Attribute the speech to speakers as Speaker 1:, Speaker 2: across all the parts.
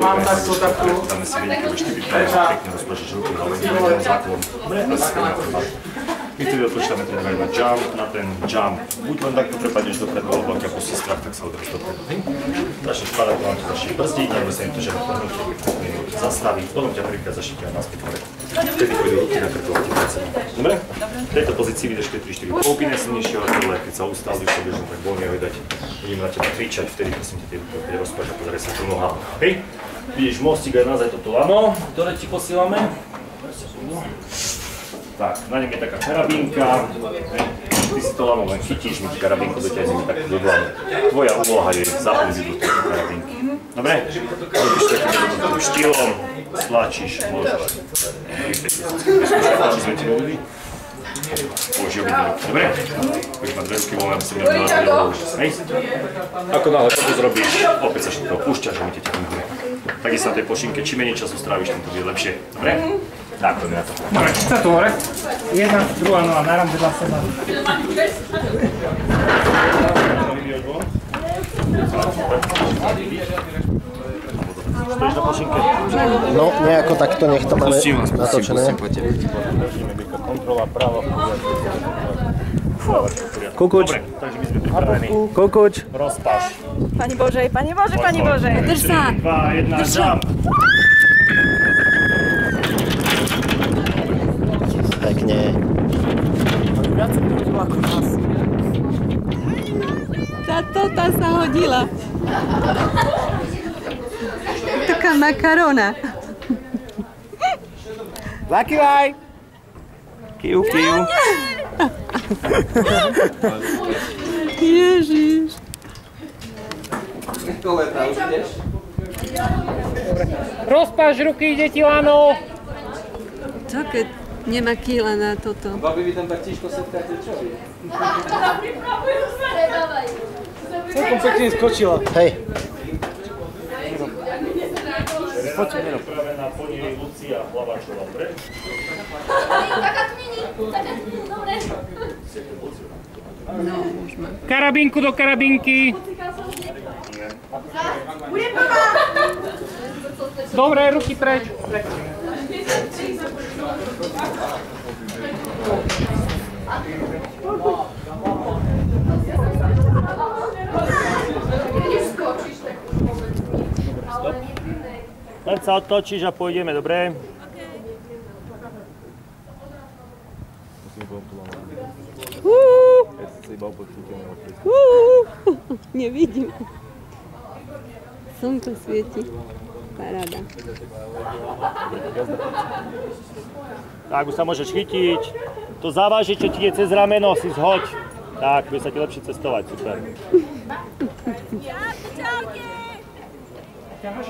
Speaker 1: mám takto. Tam si vidíte, že 4 pekne rozpáčaš ruky, ale nie je záklon. My si odpočítame trénovať na jump, na ten jump. Buď len takto prepadneš dopredu, alebo ak pustí strach, tak sa odreš dopredu. Začneš padať, vám ťa začne brzdiť, nebo sa im to žena zastaví, potom ťa prvýkrát zašíti a naspäť hore. Vtedy pôjdu ruky na krku a ti pred sebou. Dobre? V tejto pozícii vydeš 3-4 poupine silnejšieho hrdle, keď sa ustáliš, sa bežno tak voľne ho dať. Budeme na teba kričať, vtedy prosím ťa tie ruky opäť rozpáš a pozrie sa tu nohám. Hej? Vidíš mostík aj naozaj toto lano, ktoré ti posílame. Tak, na ňom je taká karabínka, ty si to lano len chytíš, my karabínku dotiahneme takto do dlane. Tvoja úloha je zaplniť do tejto karabínky. Dobre? Robíš takým štýlom, stlačíš, môžeš. Či sme ti dovolili? Môžeš obidve. Dobre? Poď ma dve ruky voľne, aby si mňa dala. Hej? Ako náhle toto zrobíš, opäť sa všetko púšťaš a my ťa ťahnem hore. Takisto na tej plošinke, čím menej času stráviš, tým to bude lepšie. Dobre? Tak, poďme na to.
Speaker 2: Dobre, sa tu hore. Jedna, druhá noha, naram vedľa seba.
Speaker 1: Stojíš na plošinke?
Speaker 3: No, nejako takto, nech to máme natočené.
Speaker 1: Kontrola, práva,
Speaker 3: Kukuč.
Speaker 1: Dobre, takže my sme pripravení.
Speaker 3: Kukuč.
Speaker 1: Rozpáš.
Speaker 4: Pani Božej, Pani Bože, Pani Bože, drž sa.
Speaker 1: 3, 2, 1, jump.
Speaker 3: Pekne.
Speaker 4: Tá sa hodila. Taká makarona.
Speaker 3: Zakývaj. Kiu, kiu.
Speaker 4: Ježiš.
Speaker 2: Rozpáš ruky, deti lano.
Speaker 4: Čo keď nemá kýla na toto?
Speaker 5: Babi, vy tam tak tížko setkáte, čo vy?
Speaker 2: Celkom pekne skočila.
Speaker 3: Hej.
Speaker 1: Pripravená po nej Lucia Hlavačová, dobre?
Speaker 6: Taká tu není, dobre.
Speaker 2: Karabinku do karabinky.
Speaker 6: Bude prvá!
Speaker 2: Dobre, ruky preč.
Speaker 1: Len sa otočíš a pôjdeme, dobre?
Speaker 4: Nevidím. Slnko svieti. Paráda.
Speaker 1: Tak, už sa môžeš chytiť. To závaží, čo ti je cez rameno, si zhoď. Tak, bude sa ti lepšie cestovať, super.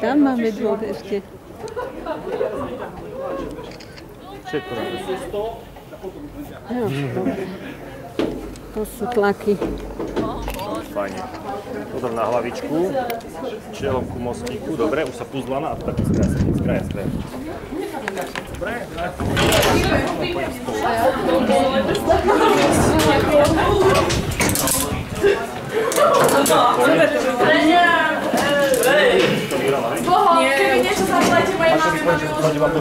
Speaker 4: Tam máme dvoch ešte.
Speaker 1: Všetko dáme.
Speaker 4: No, to sú tlaky.
Speaker 1: Fajne. Pozor na hlavičku, čelom ku mostíku, dobre, už sa puzlana a to taký skraja. Dobre,
Speaker 6: Keby niečo zavolajte mojej mame.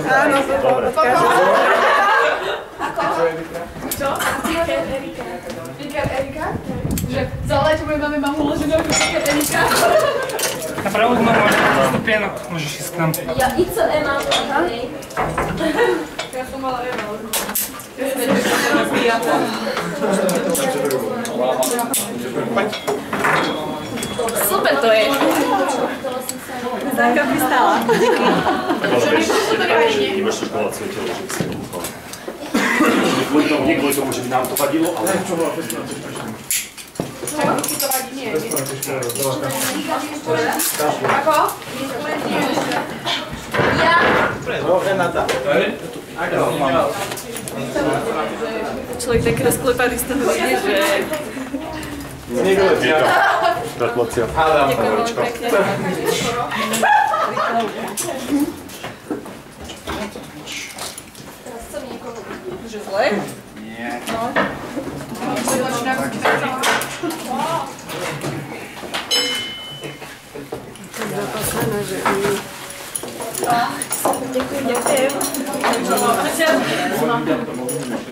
Speaker 6: Áno,
Speaker 1: dobre.
Speaker 6: Ako? Čo? Erika? Že zavolajte mojej mame, mám uloženú Erika.
Speaker 2: A pravdu mám stupienok, môžeš ísť k nám.
Speaker 6: Ja ICE mám, hej. Ja som mala Ema. Super to je.
Speaker 4: Záka pristala. Díky.
Speaker 1: Tak ale vieš, nebudeš šokovať svoje telo, že si neúfala. Nie kvôli tomu, že by nám to vadilo, ale...
Speaker 6: Čo? Ti to vadí? Nie. Ako? Ja? Človek tak rozklepaný z toho vidie, že...
Speaker 1: Gratulácia.
Speaker 6: Ďakujem veľmi pekne. Teraz chcem niekoho... Že zle? Nie. No.
Speaker 4: Tak zapasana, že ani
Speaker 6: Děkuji.